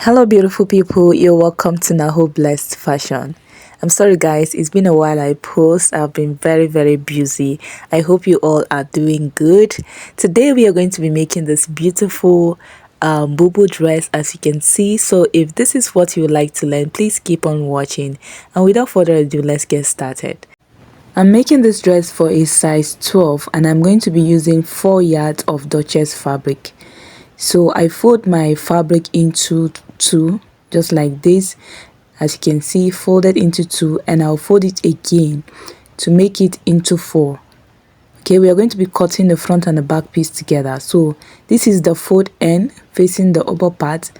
Hello beautiful people, you're welcome to Naho Blessed Fashion. I'm sorry guys, it's been a while I post. I've been very busy. I hope you all are doing good. Today we are going to be making this beautiful bubu dress, as you can see. So if this is what you would like to learn, please keep on watching, and without further ado, let's get started. I'm making this dress for a size 12 and I'm going to be using 4 yards of Duchess fabric. So I fold my fabric into two, just like this, as you can see, folded into two, and I'll fold it again to make it into 4. Okay, we are going to be cutting the front and the back piece together. So this is the fold end facing the upper part.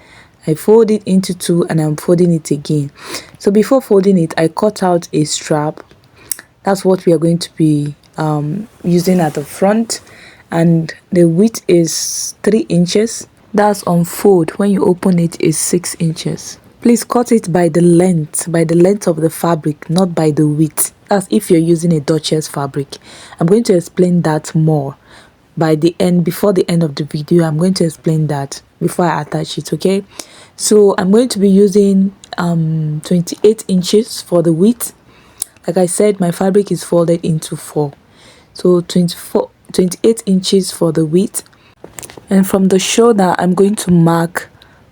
I fold it into 2 and I'm folding it again. So before folding it, I cut out a strap. That's what we are going to be using at the front, and the width is 3 inches. That's on fold. When you open it is 6 inches. Please cut it by the length of the fabric, not by the width. That's if you're using a Duchess fabric. I'm going to explain that more by the end. Before the end of the video, I'm going to explain that before I attach it. Okay, so I'm going to be using 28 inches for the width. Like I said, my fabric is folded into 4, so 28 inches for the width. And from the shoulder, I'm going to mark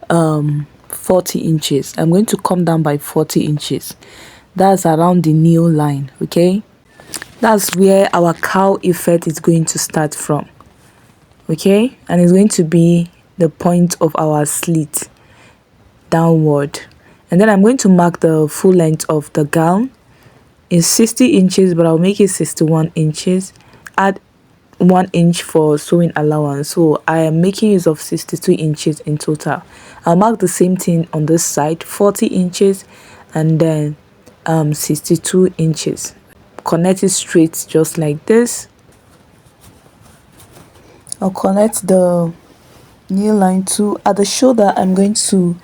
40 inches. I'm going to come down by 40 inches. That's around the knee line. Okay, that's where our cowl effect is going to start from. Okay, and it's going to be the point of our slit downward. And then I'm going to mark the full length of the gown is 60 inches, but I'll make it 61 inches. Add 1 inch for sewing allowance, so I am making use of 62 inches in total. I'll mark the same thing on this side, 40 inches, and then 62 inches. Connect it straight just like this. I'll connect the knee line too. At the shoulder, I'm going to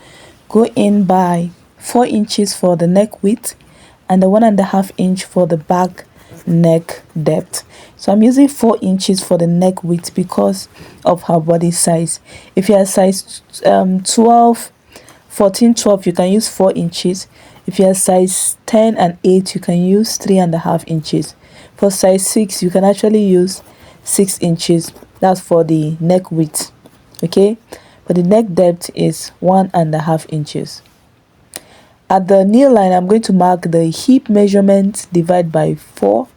go in by 4 inches for the neck width and the 1.5 inch for the back neck depth. So I'm using 4 inches for the neck width because of her body size. If you're size 12, 14, 12, you can use 4 inches. If you're size 10 and 8, you can use 3.5 inches. For size 6, you can actually use 6 inches. That's for the neck width. Okay, but the neck depth is 1.5 inches. At the knee line, I'm going to mark the hip measurement, divide by 4,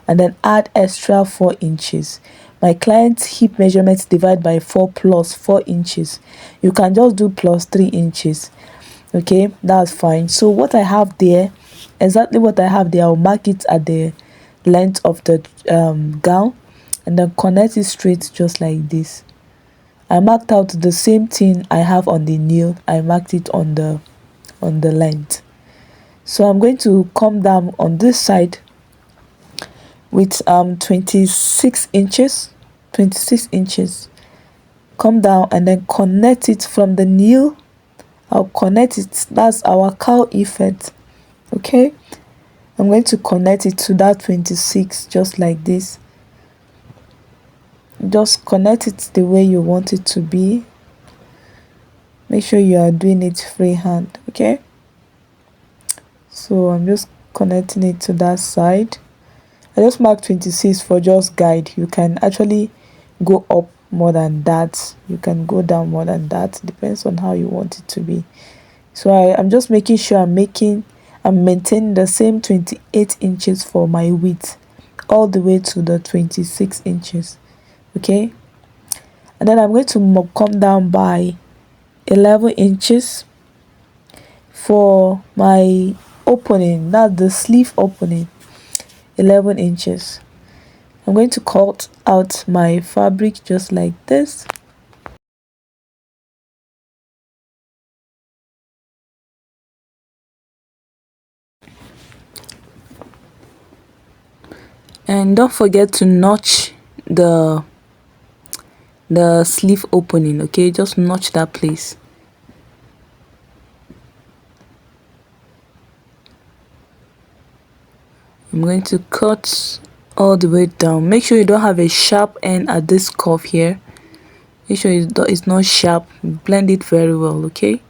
and then add extra 4 inches. My client's hip measurement divide by 4 plus 4 inches. You can just do plus 3 inches. Okay, that's fine. So what I have there, exactly what I have there, I'll mark it at the length of the gown, and then connect it straight just like this. I marked out the same thing I have on the nail. I marked it on the length. So I'm going to come down on this side with 26 inches. Come down and then connect it from the nail. I'll connect it. That's our cowl effect. Okay, I'm going to connect it to that 26 just like this. Just connect it the way you want it to be. Make sure you are doing it freehand. Okay, so I'm just connecting it to that side. I just marked 26 for just guide. You can actually go up more than that, you can go down more than that, depends on how you want it to be. So I'm just making sure I'm maintaining the same 28 inches for my width all the way to the 26 inches. Okay, and then I'm going to come down by 11 inches for my opening, that's the sleeve opening. 11 inches. I'm going to cut out my fabric just like this. And don't forget to notch the sleeve opening. Okay, just notch that place. I'm going to cut all the way down. Make sure you don't have a sharp end at this curve here. Make sure it's not sharp. Blend it very well. Okay,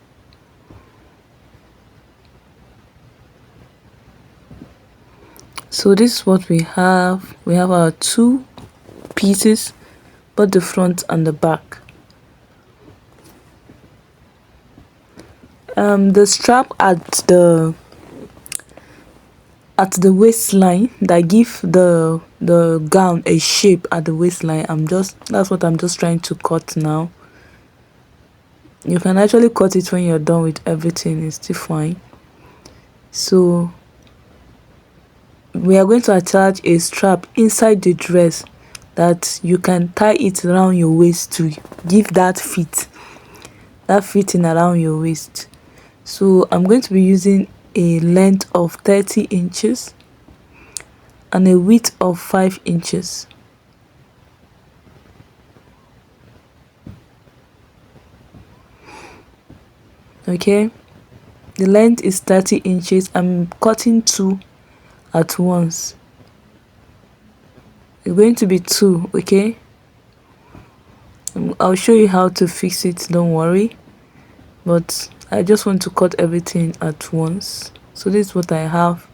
So this is what we have. We have our two pieces, both the front and the back. The strap at the waistline that give the gown a shape at the waistline. That's what I'm just trying to cut now. You can actually cut it when you're done with everything, it's still fine. So we are going to attach a strap inside the dress that you can tie it around your waist to give that fitting around your waist. So I'm going to be using a length of 30 inches and a width of 5 inches. Okay, the length is 30 inches. I'm cutting 2 at once. It's going to be 2. Okay, I'll show you how to fix it, don't worry, but I just want to cut everything at once. So this is what I have.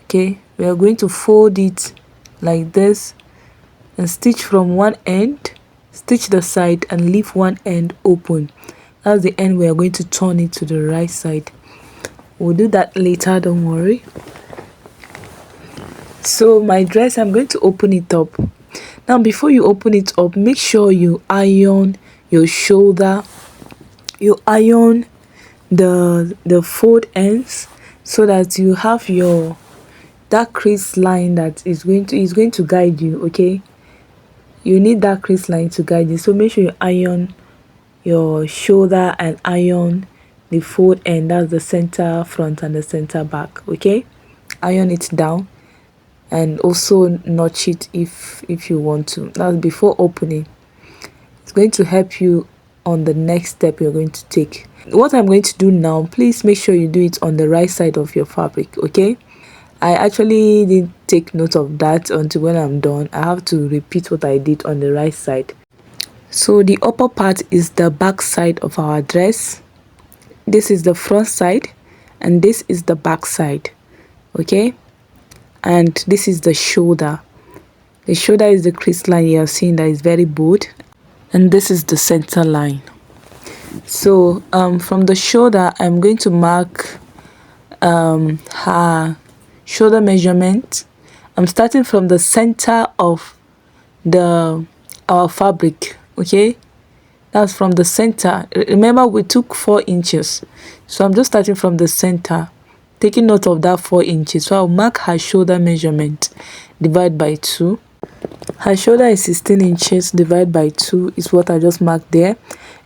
Okay, we are going to fold it like this and stitch from one end, stitch the side and leave one end open. That's the end we are going to turn it to the right side. We'll do that later, don't worry. So my dress, I'm going to open it up. Now before you open it up, make sure you iron your shoulder, you iron the fold ends, so that you have that crease line that is going to guide you. Okay, you need that crease line to guide you, so make sure you iron your shoulder and iron the fold end. That's the center front and the center back. Okay, iron it down and also notch it if you want to. That's before opening. It's going to help you on the next step you're going to take. What I'm going to do now, please make sure you do it on the right side of your fabric. Okay, I actually didn't take note of that until when I'm done. I have to repeat what I did on the right side. So the upper part is the back side of our dress, this is the front side, and this is the back side. Okay, and this is the shoulder. The shoulder is the crease line you are seeing that is very bold, and this is the center line. So from the shoulder, I'm going to mark her shoulder measurement. I'm starting from the center of our fabric. Okay, that's from the center. Remember, we took 4 inches, so I'm just starting from the center, taking note of that 4 inches. So I'll mark her shoulder measurement, divide by 2. Her shoulder is 16 inches, divide by 2 is what I just marked there.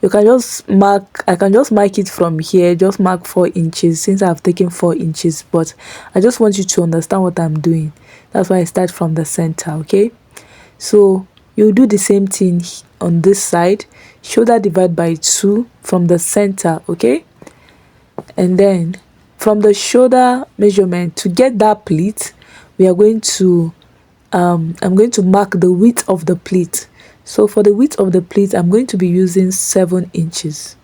You can just mark, I can just mark it from here, just mark 4 inches since I've taken 4 inches, but I just want you to understand what I'm doing. That's why I start from the center. Okay, so you do the same thing on this side, shoulder divide by 2 from the center. Okay, and then from the shoulder measurement to get that pleat, we are going to I'm going to mark the width of the pleat. So for the width of the pleat, I'm going to be using 7 inches.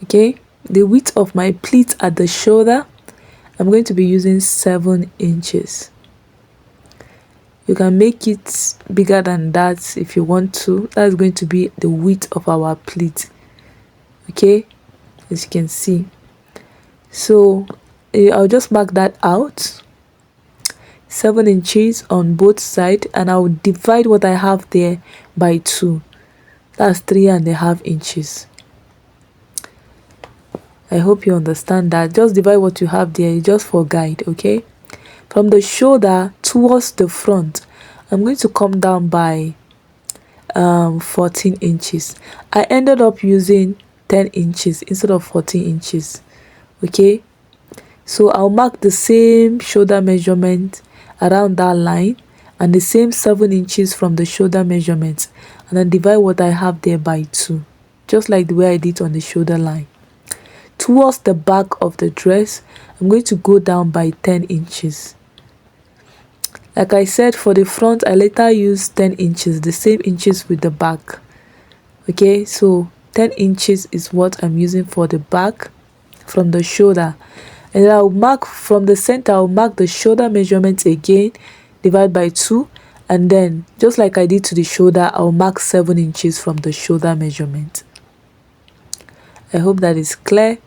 Okay, the width of my pleat at the shoulder, I'm going to be using 7 inches. You can make it bigger than that if you want to. That's going to be the width of our pleat. Okay, as you can see. So I'll just mark that out, 7 inches on both sides, and I'll divide what I have there by 2. That's 3.5 inches. I hope you understand that. Just divide what you have there, just for guide. Okay, from the shoulder towards the front, I'm going to come down by 14 inches. I ended up using 10 inches instead of 14 inches. Okay, so I'll mark the same shoulder measurement around that line and the same 7 inches from the shoulder measurement, and then divide what I have there by 2, just like the way I did on the shoulder line. Towards the back of the dress, I'm going to go down by 10 inches. Like I said, for the front, I later used 10 inches, the same inches with the back. Okay, so 10 inches is what I'm using for the back from the shoulder. And then I'll mark from the center, I'll mark the shoulder measurement again, divide by 2, and then just like I did to the shoulder, I'll mark 7 inches from the shoulder measurement. I hope that is clear.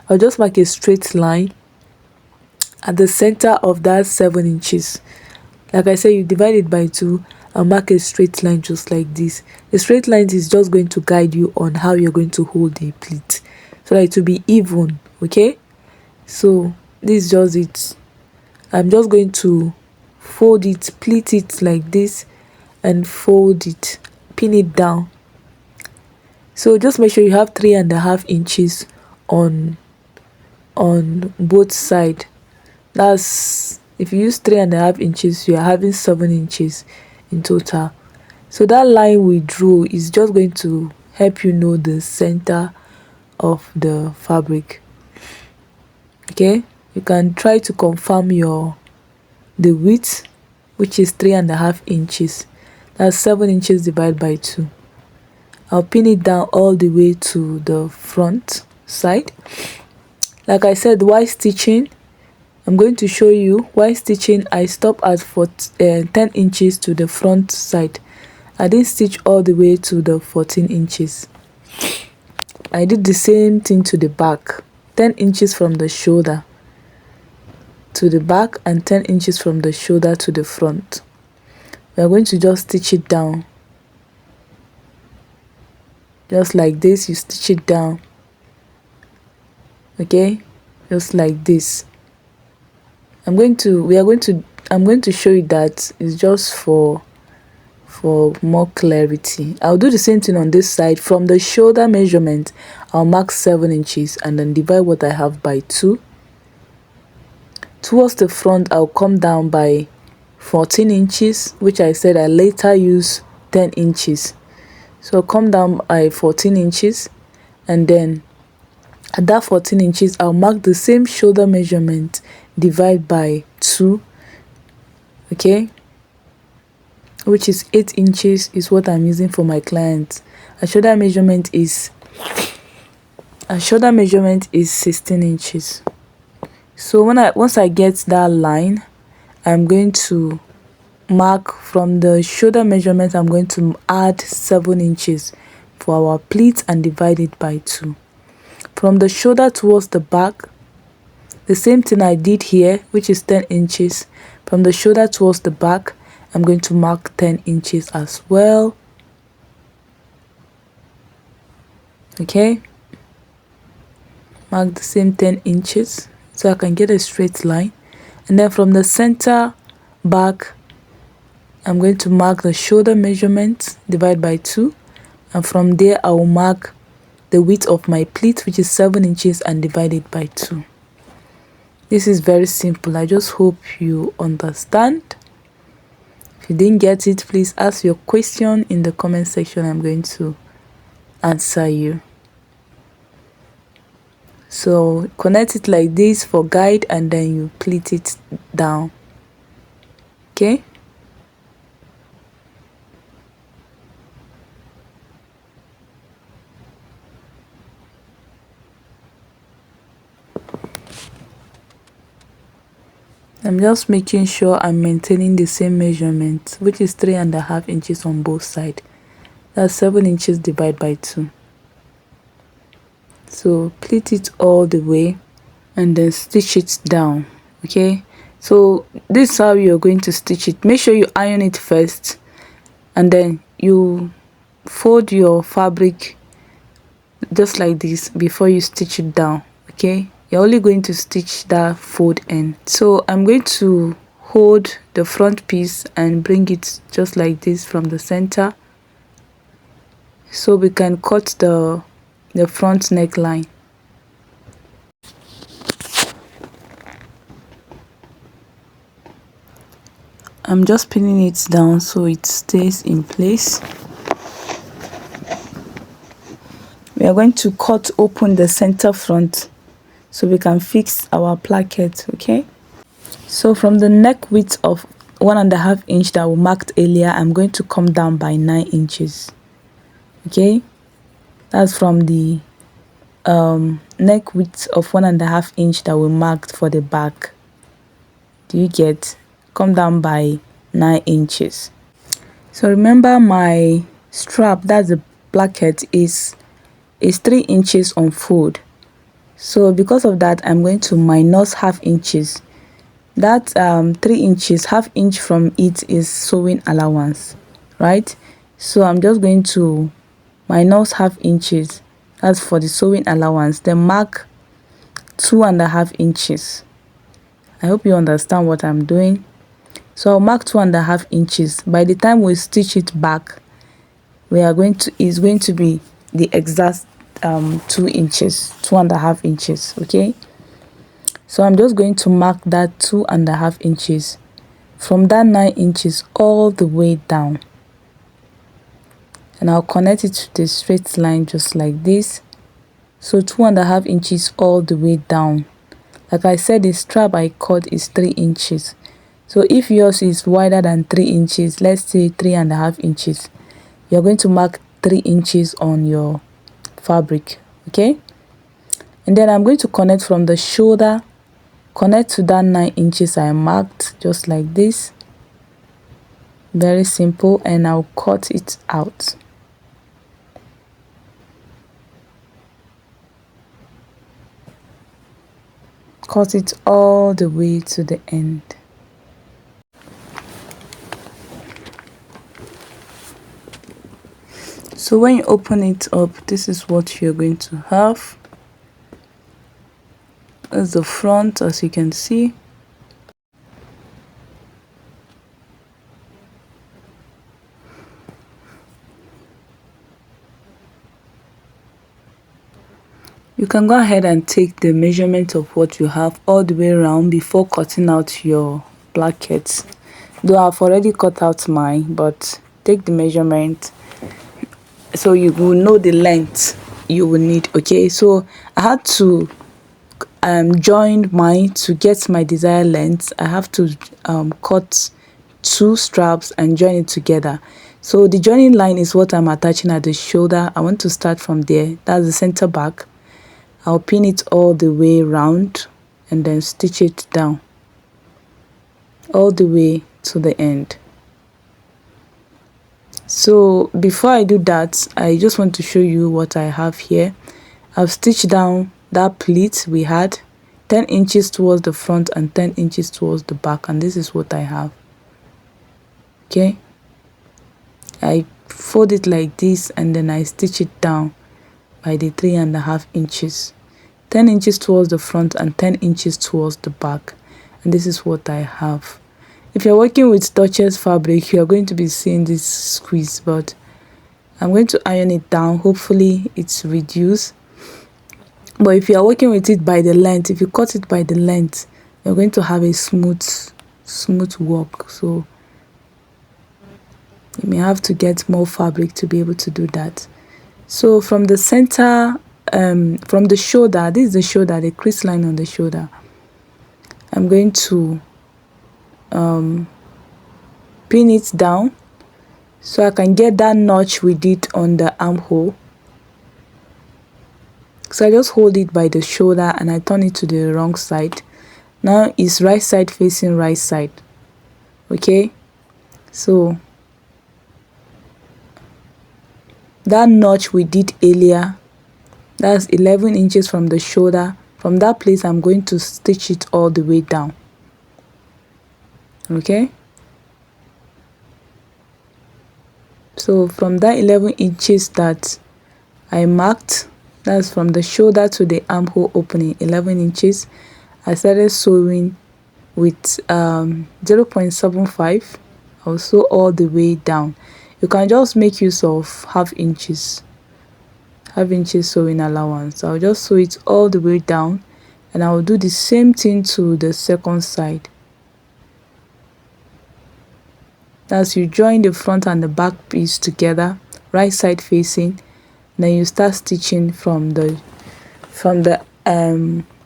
I'll just mark a straight line at the center of that 7 inches. Like I said, you divide it by 2 and mark a straight line just like this. The straight line is just going to guide you on how you're going to hold the pleat so that it will be even. Okay, so this is just it. I'm just going to fold it, pleat it like this, and fold it, pin it down. So just make sure you have 3.5 inches on both sides. That's, if you use 3.5 inches, you are having 7 inches in total. So that line we drew is just going to help you know the center of the fabric. Okay, you can try to confirm the width, which is 3.5 inches. That's 7 inches divided by 2. I'll pin it down all the way to the front side. Like I said, while stitching, I'm going to show you while stitching, I stop at 10 inches to the front side. I didn't stitch all the way to the 14 inches. I did the same thing to the back, 10 inches from the shoulder to the back and 10 inches from the shoulder to the front. We are going to just stitch it down. Just like this, you stitch it down. Okay, just like this. I'm going to show you that it's just for more clarity. I'll do the same thing on this side. From the shoulder measurement, I'll mark 7 inches and then divide what I have by 2. Towards the front, I'll come down by 14 inches, which I said I later use 10 inches. So I'll come down by 14 inches, and then at that 14 inches, I'll mark the same shoulder measurement, divide by 2. Okay, which is 8 inches is what I'm using for my client. A shoulder measurement is 16 inches. So once I get that line, I'm going to mark from the shoulder measurement. I'm going to add 7 inches for our pleat and divide it by 2. From the shoulder towards the back, the same thing I did here, which is 10 inches. From the shoulder towards the back, I'm going to mark 10 inches as well. Okay, mark the same 10 inches so I can get a straight line. And then from the center back, I'm going to mark the shoulder measurement, divide by 2, and from there I will mark the width of my pleat, which is 7 inches, and divide it by 2. This is very simple. I just hope you understand. If you didn't get it, please ask your question in the comment section. I'm going to answer you. So connect it like this for guide, and then you pleat it down. Okay, I'm just making sure I'm maintaining the same measurement, which is 3.5 inches on both sides. That's 7 inches divided by 2. So pleat it all the way and then stitch it down. Okay, so this is how you're going to stitch it. Make sure you iron it first, and then you fold your fabric just like this before you stitch it down. Okay, you're only going to stitch that fold end. So I'm going to hold the front piece and bring it just like this from the center, so we can cut the front neckline. I'm just pinning it down so it stays in place. We are going to cut open the center front so we can fix our placket. Okay, so from the neck width of 1.5 inch that we marked earlier, I'm going to come down by 9 inches. Okay, that's from the neck width of 1.5 inch that we marked for the back. Do you get? Come down by 9 inches. So remember, my strap, that's the placket, is 3 inches on fold. So because of that, I'm going to minus half inches. That 3 inches, half inch from it is sewing allowance, right? So I'm just going to minus half inches. That's for the sewing allowance. Then mark 2.5 inches. I hope you understand what I'm doing. So I'll mark 2.5 inches. By the time we stitch it back, is going to be the exact 2 inches, 2.5 inches. Okay, so I'm just going to mark that 2.5 inches from that 9 inches all the way down, and I'll connect it to the straight line just like this. So 2.5 inches all the way down. Like I said, the strap I cut is 3 inches. So if yours is wider than 3 inches, let's say 3.5 inches, you're going to mark 3 inches on your fabric. Okay, and then I'm going to connect from the shoulder, connect to that 9 inches I marked just like this. Very simple. And I'll cut it out. Cut it all the way to the end. So when you open it up, this is what you're going to have. That's the front, as you can see. You can go ahead and take the measurement of what you have all the way around before cutting out your plackets. Though I've already cut out mine, but take the measurement so you will know the length you will need. Okay, so I had to join mine to get my desired length. I have to cut 2 straps and join it together. So the joining line is what I'm attaching at the shoulder. I want to start from there. That's the center back. I'll pin it all the way around and then stitch it down all the way to the end. So before I do that, I just want to show you what I have here. I've stitched down that pleat we had, 10 inches towards the front and 10 inches towards the back, and this is what I have. Okay, I fold it like this and then I stitch it down by the 3.5 inches, 10 inches towards the front and 10 inches towards the back, and this is what I have. If you're working with Duchess fabric, you're going to be seeing this squeeze, but I'm going to iron it down. Hopefully it's reduced. But if you're working with it by the length, if you cut it by the length, you're going to have a smooth work. So you may have to get more fabric to be able to do that. So from the center, from the shoulder, this is the shoulder, the crease line on the shoulder, I'm going to pin it down so I can get that notch we did on the armhole. So I just hold it by the shoulder and I turn it to the wrong side. Now it's right side facing right side. Okay, so that notch we did earlier, that's 11 inches from the shoulder. From that place I'm going to stitch it all the way down. Okay, so from that 11 inches that I marked, that's from the shoulder to the armhole opening, 11 inches. I started sewing with 0.75. I'll sew all the way down. You can just make use of half inches sewing allowance. I'll just sew it all the way down and I'll do the same thing to the second side. As you join the front and the back piece together, right side facing, then you start stitching from the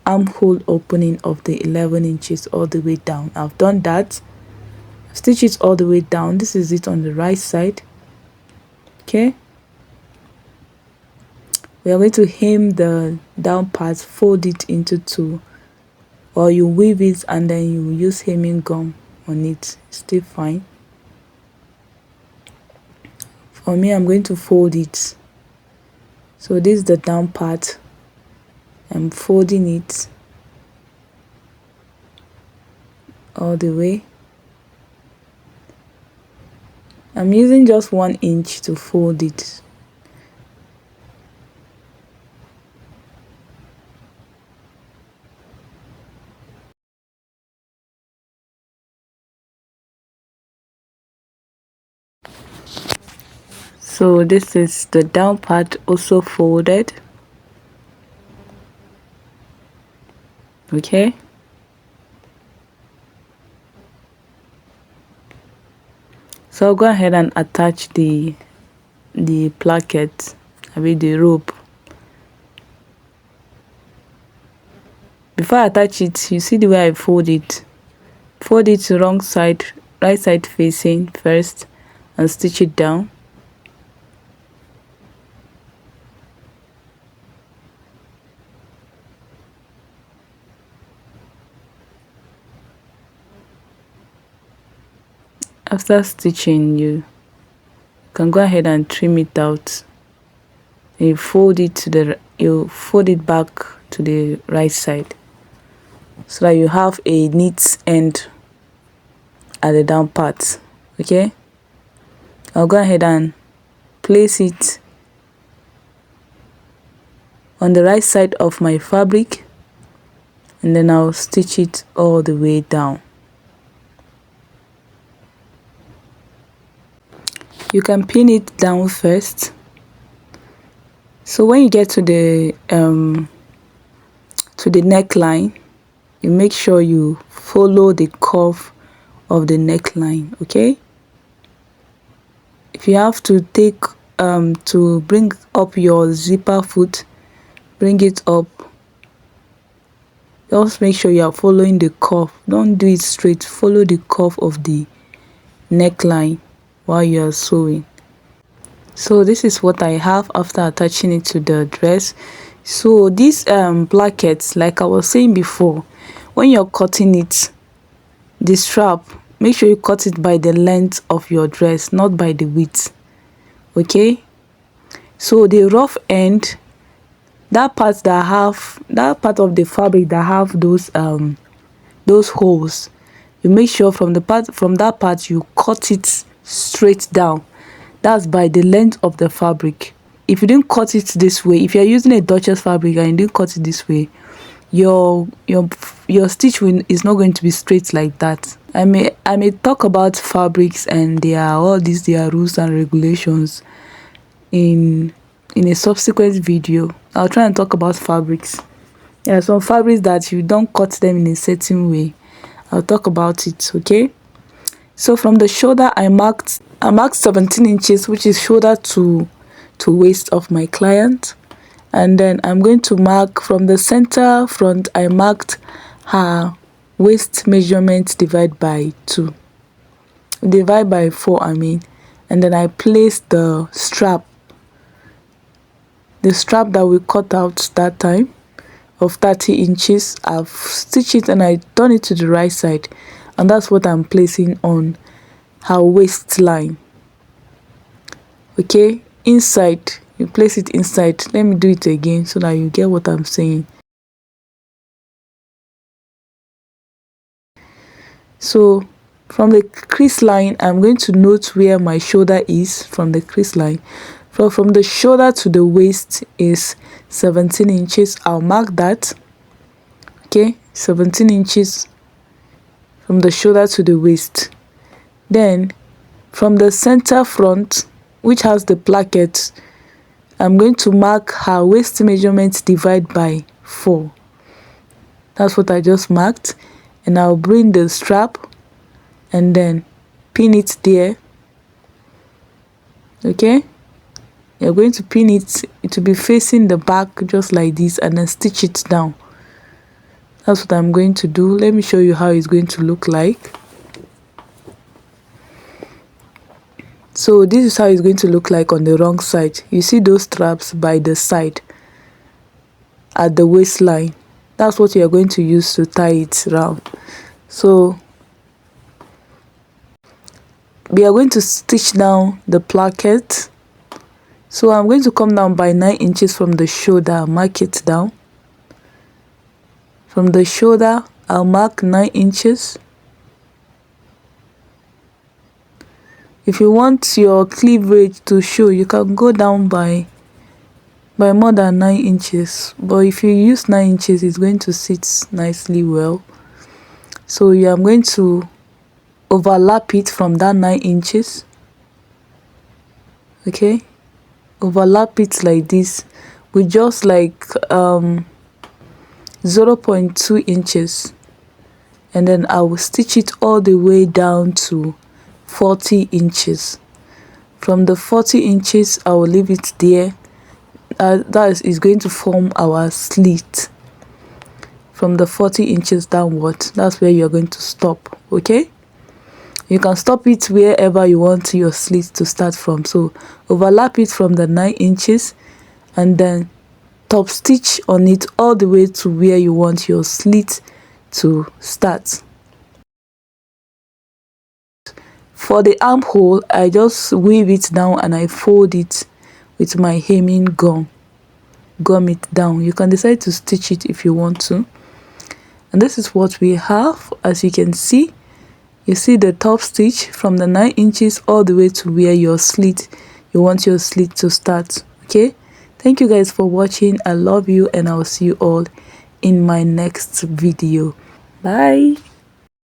armhole opening of the 11 inches all the way down. I've done that. Stitch it all the way down. This is it on the right side. Okay, We are going to hem the down part, fold it into two, or you weave it and then you use hemming gum on it, still fine. For me, I'm going to fold it. So this is the down part. I'm folding it all the way. I'm using just 1 inch to fold it. So this is the down part also folded. Okay. So I'll go ahead and attach the placket, the rope. Before I attach it, you see the way I fold it. Fold it to wrong side, right side facing first, and stitch it down. After stitching, you can go ahead and trim it out. You fold it back to the right side so that you have a neat end at the down part. Okay, I'll go ahead and place it on the right side of my fabric, and then I'll stitch it all the way down. You can pin it down first. So when you get to the neckline, you make sure you follow the curve of the neckline. Okay, if you have to take to bring up your zipper foot, bring it up. Just make sure you are following the curve. Don't do it straight, follow the curve of the neckline while you are sewing. So this is what I have after attaching it to the dress. So these plackets, like I was saying before, when you're cutting it, the strap, make sure you cut it by the length of your dress, not by the width. Okay, so the rough end, that part of the fabric that have those holes, you make sure from that part you cut it straight down. That's by the length of the fabric. If you didn't cut it this way, if you're using a Duchess fabric and you didn't cut it this way, your stitch is not going to be straight like that. I may talk about fabrics and their rules and regulations in a subsequent video. I'll try and talk about fabrics. There are some fabrics that you don't cut them in a certain way. I'll talk about it. Okay, so from the shoulder, I marked 17 inches, which is shoulder to waist of my client. And then I'm going to mark from the center front. I marked her waist measurement divide by 4, I mean. And then I placed the strap that we cut out that time of 30 inches. I've stitched it and I turn it to the right side, and that's what I'm placing on her waistline. Okay, inside, you place it inside. Let me do it again so that you get what I'm saying. So from the crease line, I'm going to note where my shoulder is from the crease line. From the shoulder to the waist is 17 inches. I'll mark that. Okay, 17 inches from the shoulder to the waist. Then from the center front, which has the placket, I'm going to mark her waist measurement divide by 4. That's what I just marked. And I'll bring the strap and then pin it there. Okay, you're going to pin it to be facing the back just like this, and then stitch it down. That's what I'm going to do. Let me show you how it's going to look like. So this is how it's going to look like on the wrong side. You see those straps by the side. at the waistline. That's what you are going to use to tie it round. So we are going to stitch down the placket. So I'm going to come down by 9 inches from the shoulder, mark it down. From the shoulder, I'll mark 9 inches. If you want your cleavage to show, you can go down by more than 9 inches, but if you use 9 inches, it's going to sit nicely well. So I'm going to overlap it from that 9 inches. Okay, overlap it like this with just like 0.2 inches, and then I will stitch it all the way down to 40 inches. From the 40 inches, I will leave it there. That is going to form our slit. From the 40 inches downward, that's where you're going to stop. Okay, you can stop it wherever you want your slit to start from. So overlap it from the 9 inches and then top stitch on it all the way to where you want your slit to start. For the armhole, I just weave it down and I fold it with my hemming gum it down. You can decide to stitch it if you want to. And this is what we have. As you can see, you see the top stitch from the 9 inches all the way to where you want your slit to start. Okay, thank you guys for watching. I love you, and I'll see you all in my next video. Bye.